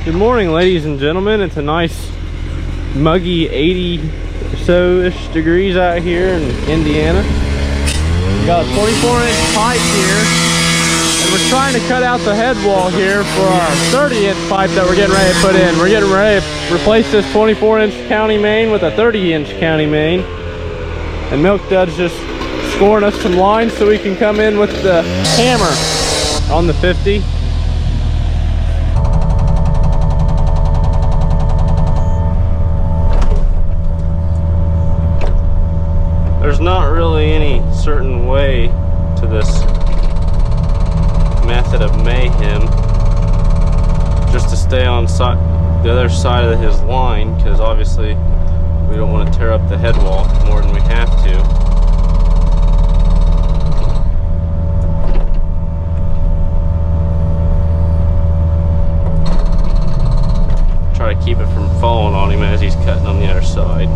Good morning, ladies and gentlemen. It's a nice muggy 80 or so-ish degrees out here in Indiana. We got a 24-inch pipe here, and we're trying to cut out the head wall here for our 30-inch pipe that we're getting ready to put in. We're getting ready to replace this 24-inch county main with a 30-inch county main, and Milk Dud's just scoring us some lines so we can come in with the hammer on the 50. There's not really any certain way to this method of mayhem, just to stay on the other side of his line, because obviously we don't want to tear up the head wall more than we have to. Try to keep it from falling on him as he's cutting on the other side.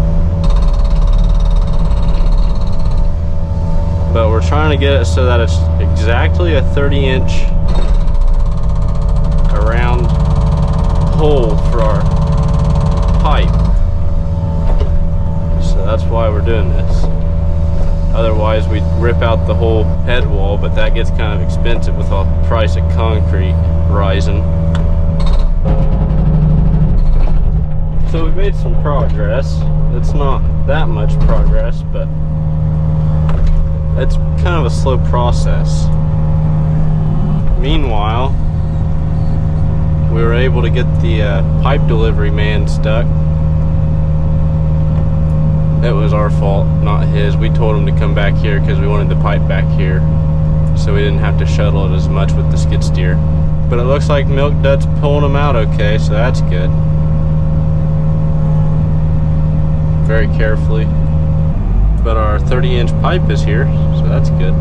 But we're trying to get it so that it's exactly a 30-inch around hole for our pipe. So that's why we're doing this. Otherwise we'd rip out the whole head wall, but that gets kind of expensive with the price of concrete rising. So we made some progress. It's not that much progress, but it's kind of a slow process. Meanwhile, we were able to get the pipe delivery man stuck. It was our fault, not his. We told him to come back here because we wanted the pipe back here, so we didn't have to shuttle it as much with the skid steer. But it looks like Milk Dud's pulling them out okay, so that's good. Very carefully. But our 30-inch pipe is here, so that's good.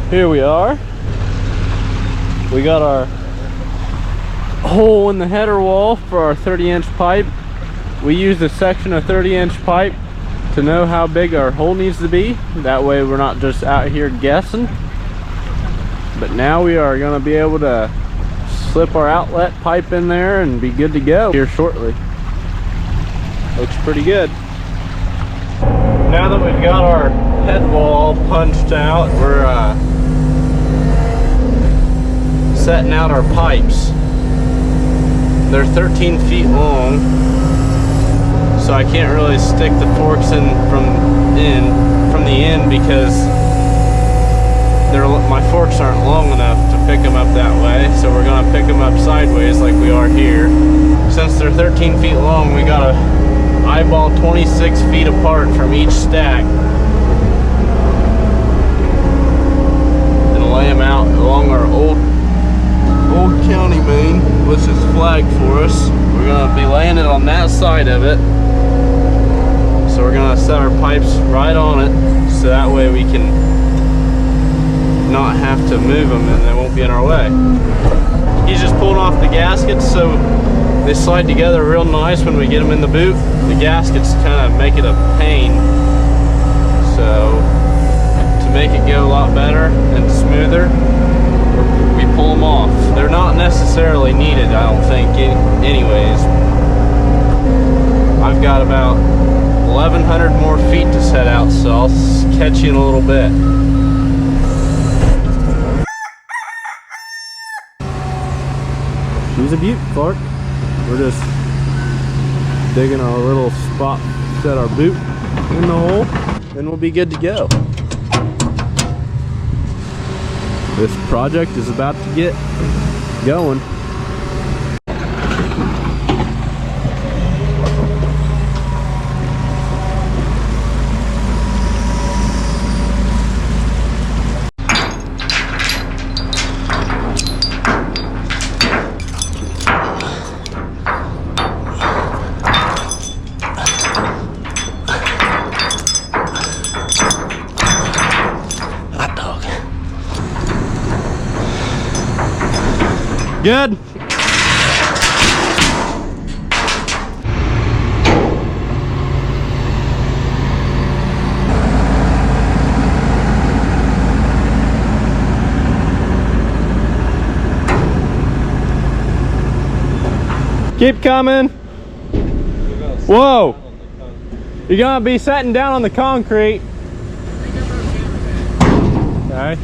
Here we are. We got our hole in the header wall for our 30-inch pipe. We used a section of 30-inch pipe to know how big our hole needs to be. That way we're not just out here guessing. But now we are going to be able to slip our outlet pipe in there and be good to go here shortly. Looks pretty good. Now that we've got our head wall punched out, we're setting out our pipes. They're 13 feet long, so I can't really stick the forks in from the end because my forks aren't long enough to pick them up that way. So we're gonna pick them up sideways like we are here. Since they're 13 feet long, we gotta eyeball 26 feet apart from each stack and lay them out along our old county main, which is flagged for us. We're going to be laying it on that side of it, so we're going to set our pipes right on it, so that way we can not have to move them and they won't be in our way. He's just pulling off the gaskets so they slide together real nice when we get them in the boot. The gaskets kind of make it a pain, so to make it go a lot better and smoother, we pull them off. They're not necessarily needed, I don't think, anyways. I've got about 1,100 more feet to set out, so I'll catch you in a little bit. She's a beaut, Clark. We're just digging our little spot, set our boot in the hole, and we'll be good to go. This project is about to get going. Good. Keep coming. Whoa. You're gonna be setting down on the concrete. Okay.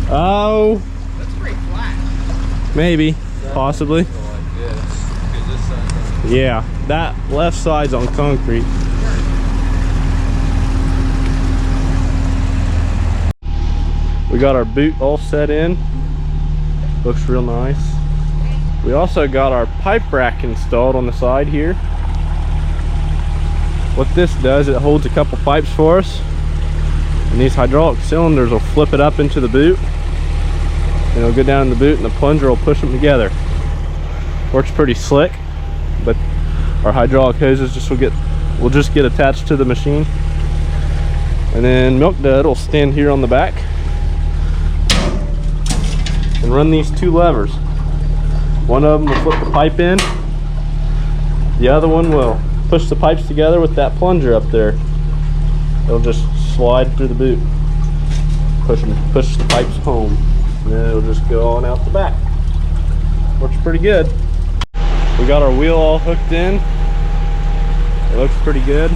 Oh. That's pretty flat. Maybe. Possibly. Yeah, that left side's on concrete. We got our boot all set in. Looks real nice. We also got our pipe rack installed on the side here. What this does, it holds a couple pipes for us. And these hydraulic cylinders will flip it up into the boot. And it'll go down in the boot and the plunger will push them together. Works pretty slick, but our hydraulic hoses will just get attached to the machine. And then Milk Dud will stand here on the back and run these two levers. One of them will flip the pipe in. The other one will push the pipes together with that plunger up there. It'll just slide through the boot, push the pipes home, and then it'll just go on out the back. Works pretty good. We got our wheel all hooked in. It looks pretty good.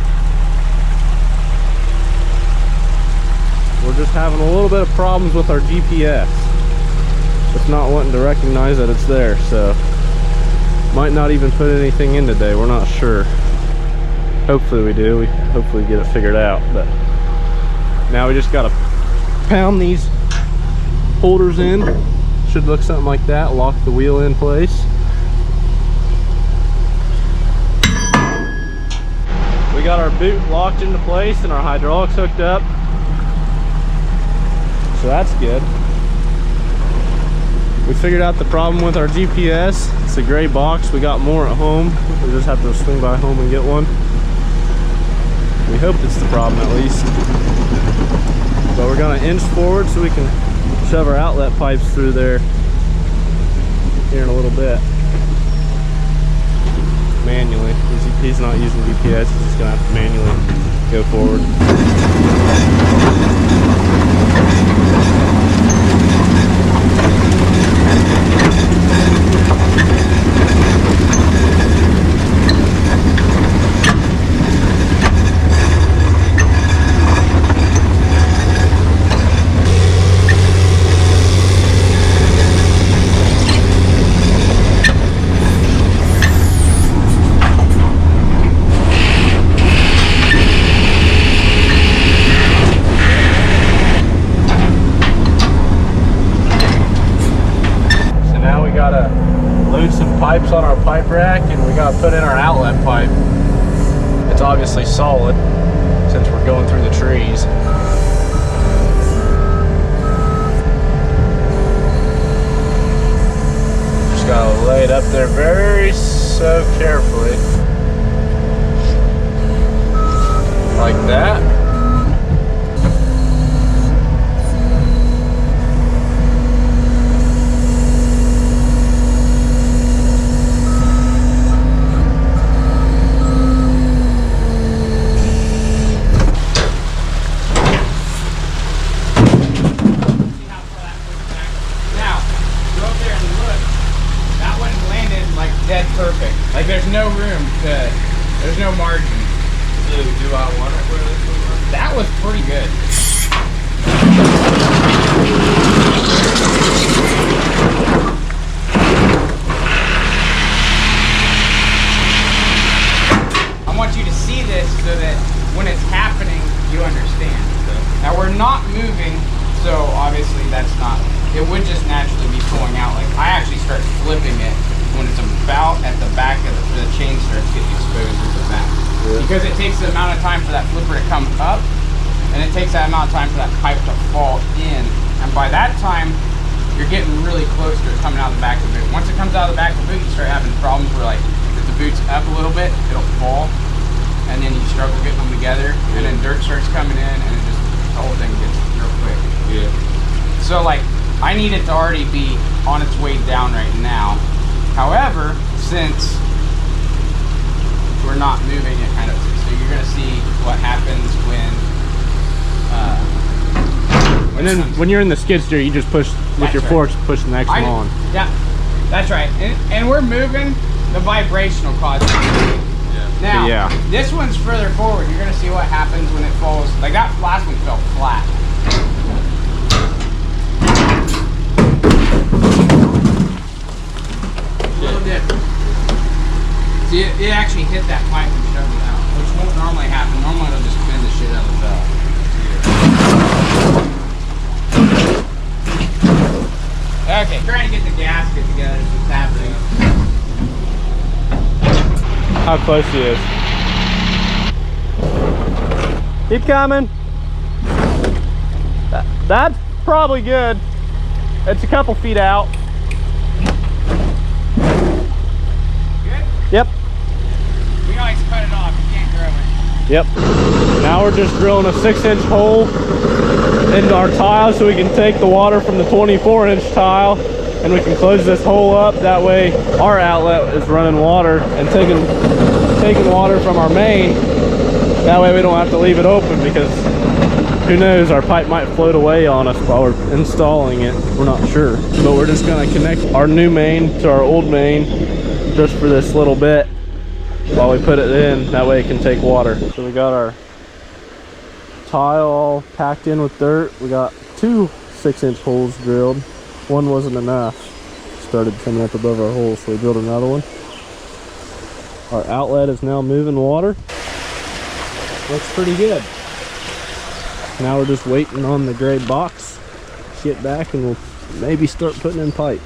We're just having a little bit of problems with our GPS. It's not wanting to recognize that it's there, so might not even put anything in today. We're not sure. Hopefully we do. We hopefully get it figured out. But now we just gotta pound these holders in. Should look something like that. Lock the wheel in place. We got our boot locked into place and our hydraulics hooked up. So that's good. We figured out the problem with our GPS. It's a gray box. We got more at home. We just have to swing by home and get one. We hope it's the problem at least. But we're gonna inch forward so we can shove our outlet pipes through there here in a little bit. Manually. He's not using GPS, he's just gonna have to manually go forward. Pipes on our pipe rack, and we got to put in our outlet pipe. It's obviously solid since we're going through the trees. Just gotta lay it up there very so carefully, like that. There's no room to, there's no margin. So do I want it where this was? That was pretty good. I want you to see this so that when it's happening, you understand. Okay. Now we're not moving, so obviously that's not, it would just naturally be pulling out. Like I actually start flipping it when it's about at the back of the chain starts getting exposed at the back. Yeah. Because it takes the amount of time for that flipper to come up, and it takes that amount of time for that pipe to fall in. And by that time, you're getting really close to it coming out of the back of the boot. Once it comes out of the back of the boot, you start having problems where like, if the boot's up a little bit, it'll fall, and then you struggle getting them together, and then dirt starts coming in, and it just, the whole thing gets real quick. Yeah. So like, I need it to already be on its way down right now. However, since we're not moving it kind of, so you're going to see what happens when and then when you're in the skid steer, you just push with your forks, push the next one on. Yeah. That's right. And we're moving, the vibration will cause it. Now, this one's further forward. You're going to see what happens when it falls. Like that last one fell flat. A little different. See, it actually hit that pipe and shoved it out, which won't normally happen. Normally it'll just bend the shit out of the valve. Okay, trying to get the gasket together is what's happening. How close he is. Keep coming. That's probably good. It's a couple feet out. Good? Yep. We always cut it off, you can't grow it. Yep. Now we're just drilling a 6-inch hole into our tile so we can take the water from the 24-inch tile and we can close this hole up. That way our outlet is running water and taking water from our main. That way we don't have to leave it open, because who knows, our pipe might float away on us while we're installing it. We're not sure. But we're just gonna connect our new main to our old main just for this little bit while we put it in. That way it can take water. So we got our tile all packed in with dirt. We got 2 6-inch holes drilled. One wasn't enough. Started coming up above our hole, so we drilled another one. Our outlet is now moving water. Looks pretty good. Now we're just waiting on the gray box to get back, and we'll maybe start putting in pipe.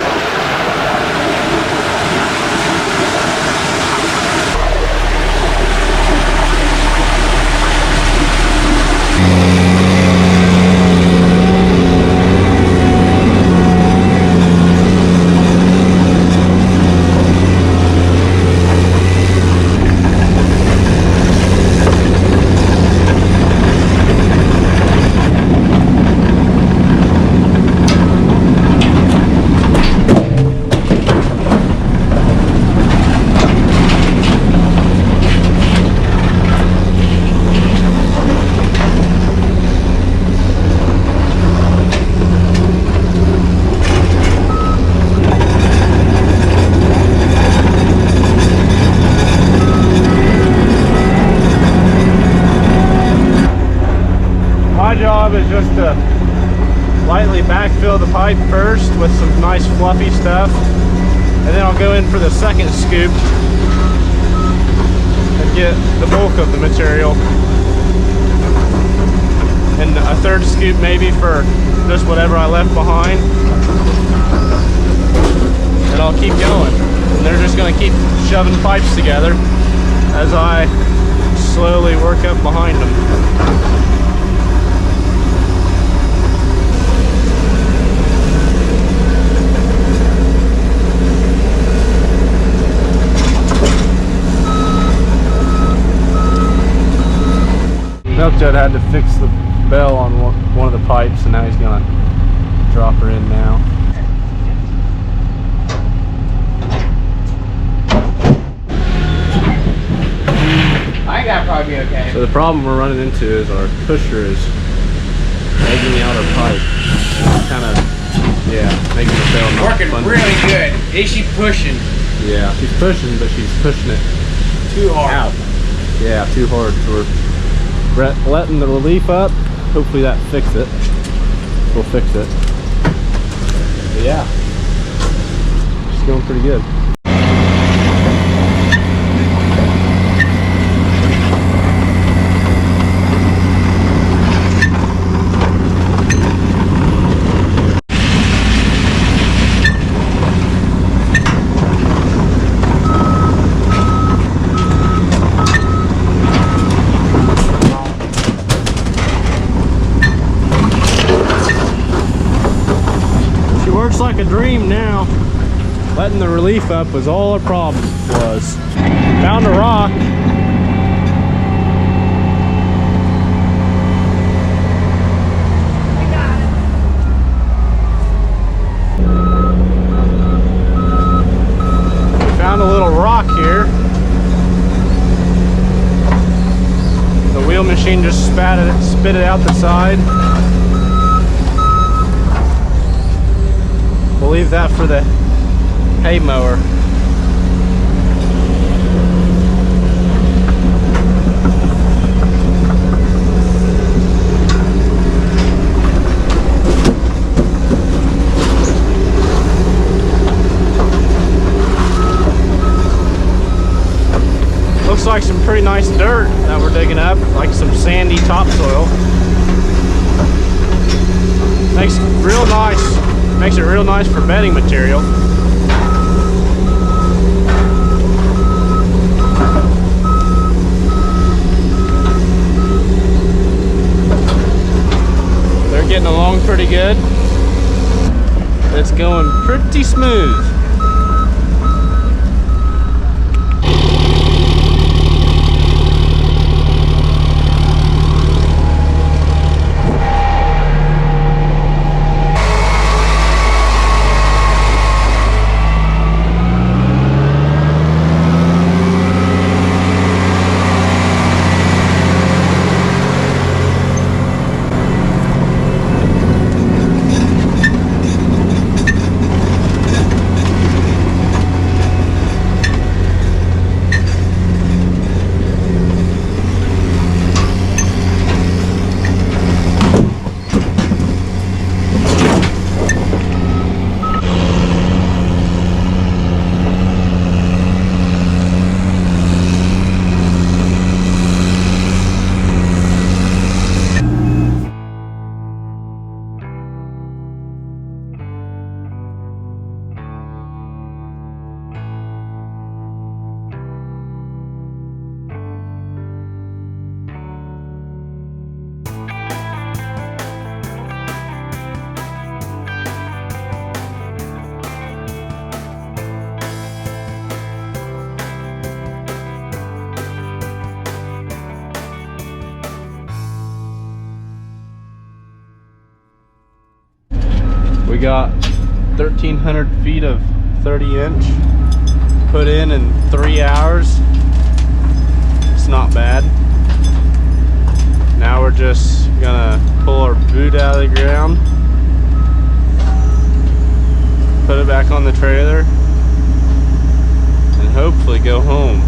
My job is just to lightly backfill the pipe first with some nice fluffy stuff, and then I'll go in for the second scoop and get the bulk of the material, and a third scoop maybe for just whatever I left behind, and I'll keep going. And they're just going to keep shoving pipes together as I slowly work up behind them. Milk Jud had to fix the bell on one of the pipes, and now he's gonna drop her in now. I think that'll probably be okay. So the problem we're running into is our pusher is egging out our pipe. Kind of, yeah, making the bell not working fun. really good. Is she pushing? Yeah, she's pushing, but she's pushing it Too hard. out. Yeah, too hard. So we're letting the relief up. Hopefully that fixes it. We'll fix it. But yeah, she's going pretty good. Works like a dream now. Letting the relief up was all our problem was. Found a rock. We found a little rock here. The wheel machine just spit it out the side. We'll leave that for the hay mower. Looks like some pretty nice dirt that we're digging up, like some sandy topsoil. Makes it real nice for bedding material. They're getting along pretty good. It's going pretty smooth. We got 1,300 feet of 30-inch put in 3 hours. It's not bad. Now we're just gonna pull our boot out of the ground, put it back on the trailer, and hopefully go home.